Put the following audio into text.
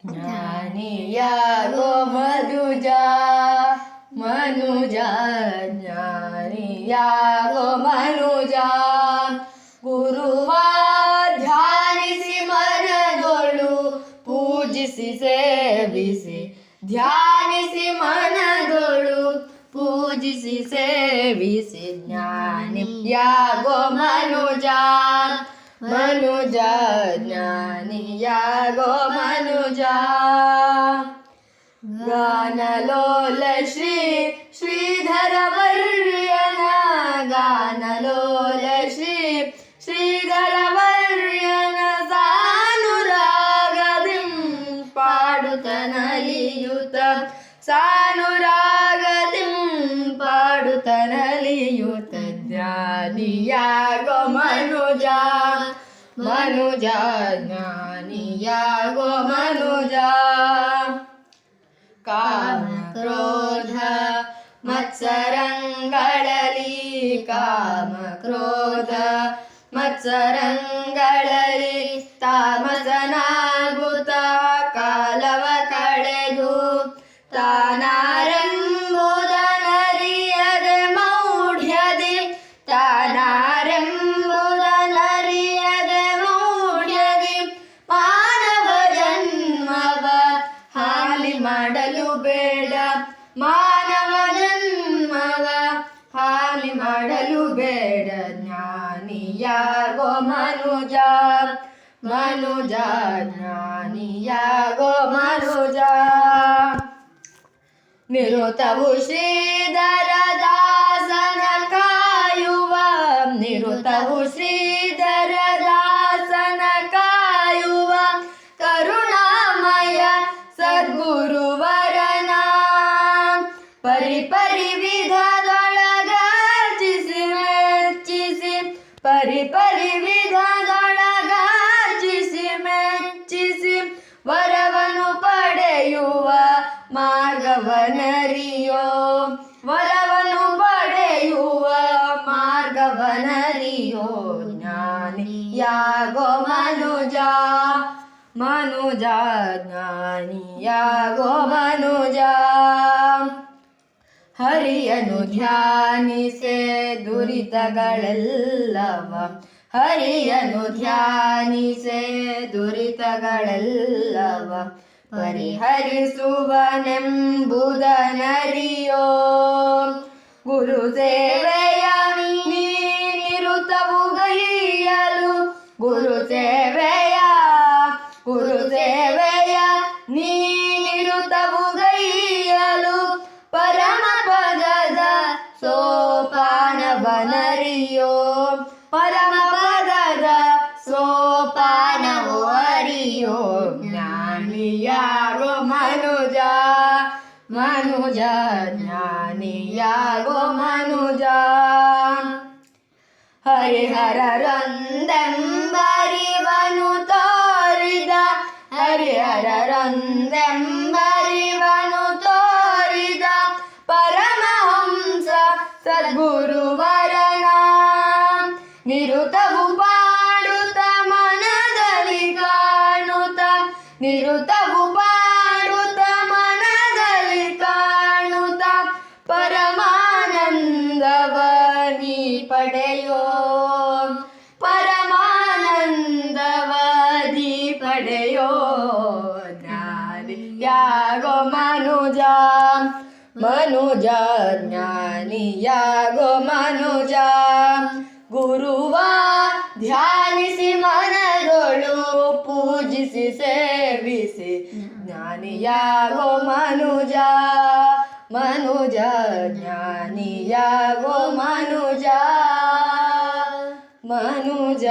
ಜ್ಞಾನಿಯಾಗೋ ಮನುಜ ಮನುಜ ಜ್ಞಾನಿಯಾಗೋ ಮನುಜ ಗುರುವ ಧ್ಯಾನಿಸಿ ಮನದೊಳು ಪೂಜಿಸಿ ಸೇವಿಸಿ ಧ್ಯಾನಿಸಿ ಮನದೊಳು ಪೂಜಿಸಿ ಸೇವಿಸಿ ಜ್ಞಾನಿಯಾಗೋ ಮನುಜ ಮನುಜ ಜ್ಞಾನಿಯಾಗೋ ಮನುಜ ಗಾನಲೋಲ ಶ್ರೀ ಶ್ರೀಧರ ವರ್ಯನ ಗಾನಲೋಲ ಶ್ರೀ ಶ್ರೀಧರ ವರ್ಯನ ಸಾನುರಾಗದಿಂ ಪಾಡುತ್ತನಲಿಯುತ ಸಾನುರಾಗದಿಂ ಪಾಡುತ್ತನಲಿಯುತ ಜ್ಞಾನಿಯಾಗೋ ಮನುಜ ಮನುಜ ಜ್ಞಾನಿಯಾಗೋ ಮನುಜ ಕಾಮ ಕ್ರೋಧ ಮತ್ಸರಂಗಳಲಿ ಕಾಮ ಕ್ರೋಧ ಮತ್ಸರಂಗಳಲಿ ತಾಮಸನಾಗುತ್ತ ಕಾಲವ ಕಳೆದು ತಾನಾರೆಂಬುದನರಿಯದೆ ಮೌಢ್ಯದಿ ತಾನಾರೆಂಬುದನರಿಯದೆ ಮೌಢ್ಯದಿ ಮಾನವ ಜನ್ಮವ ಹಾಲಿ ಮಾಡಲು ಬೇಡ ಮಾನವ ಜನ್ಮವ ಹಾಲಿ ಮಾಡಲು ಬೇಡ ಜ್ಞಾನಿಯಾಗೋ ಮನುಜ ಮನುಜ ಜ್ಞಾನಿಯಾಗೋ ಮನುಜ ನಿರುತವು ಶ್ರೀಧರ ದಾಸನ ಕಾಯುವ ನಿರುತವು ಶ್ರೀಧರ ದಾಸನ ಕಾಯುವ ಕರುಣಾಮಯ ಸದ್ಗುರುವರನ ಪರಿಪರಿ ವಿಧದೊಳಗಾಚಿಸಿ ಮೆಚ್ಚಿಸಿ ಪರಿಪರಿ ವಿಧದೊಳಗಾಚಿಸಿ ಮೆಚ್ಚಿಸಿ ವರವನು ಪಡೆಯುವ ಮಾರ್ಗವನರಿಯೋ ವರವನು ಪಡೆಯುವ ಮಾರ್ಗವನರಿಯೋ ಜ್ಞಾನಿಯಾಗೋ ಮನುಜ ಮನುಜ ಜ್ಞಾನಿಯಾಗೋ ಮನುಜ ಹರಿಯನು ಧ್ಯಾನಿಸೆ ದುರಿತಗಳೆಲ್ಲವ ಹರಿಯನು ಧ್ಯಾನಿಸೆ ದುರಿತಗಳೆಲ್ಲವ ಪರಿಹರಿಸುವನೆಂಬುದನರಿಯೋ ಗುರು ಸೇವೆಯ ನಿರುತವು ಗೈಯಲು ಗುರು ಸೇವೆಯ ನಿರುತವು ಗೈಯಲು ಪರಮ ಪದದ ಸೋಪಾನವನರಿಯೋ ಪರಮ ಪದದ ಸೋಪಾನವು ಅರಿಯೋ ಜ್ಞಾನಿಯಾಗೋ ಮನುಜ ಮನುಜ ಜ್ಞಾನಿಯಾಗೋ ಮನುಜ ಹರಿಹರರೊಂದೆಂಬರಿವನು ತೋರಿದ ಹರಿಹರರೊಂದೆಂಬರಿವನು ತೋರಿದ ಪರಮಹಂಸ ಸದ್ಗುರುವರನ ನಿರುತವು ಪಾಡುತ್ತ ಮನದಲ್ಲಿ ಕಾಣುತ್ತ ನಿರುತವು ಪಾಡುತ್ತ ಮನದಲ್ಲಿ ಕಾಣುತ್ತ ಪರಮಾನಂದವ ನೀ ಪಡೆಯೋ ಪರಮಾನಂದವ ನೀ ಪಡೆಯೋ ಜ್ಞಾನಿಯಾಗೋ ಮನುಜ ಮನುಜ ಜ್ಞಾನಿಯಾಗೋ ಮನುಜ ಗುರುವ ಧ್ಯಾನಿಸಿ ಮನದೊಳು ಪೂಜಿಸಿ ಸೇವಿಸಿ ಜ್ಞಾನಿಯಾಗೋ ಮನುಜ ಮನುಜ ಜ್ಞಾನಿಯಾಗೋ ಮನುಜ ಮನುಜ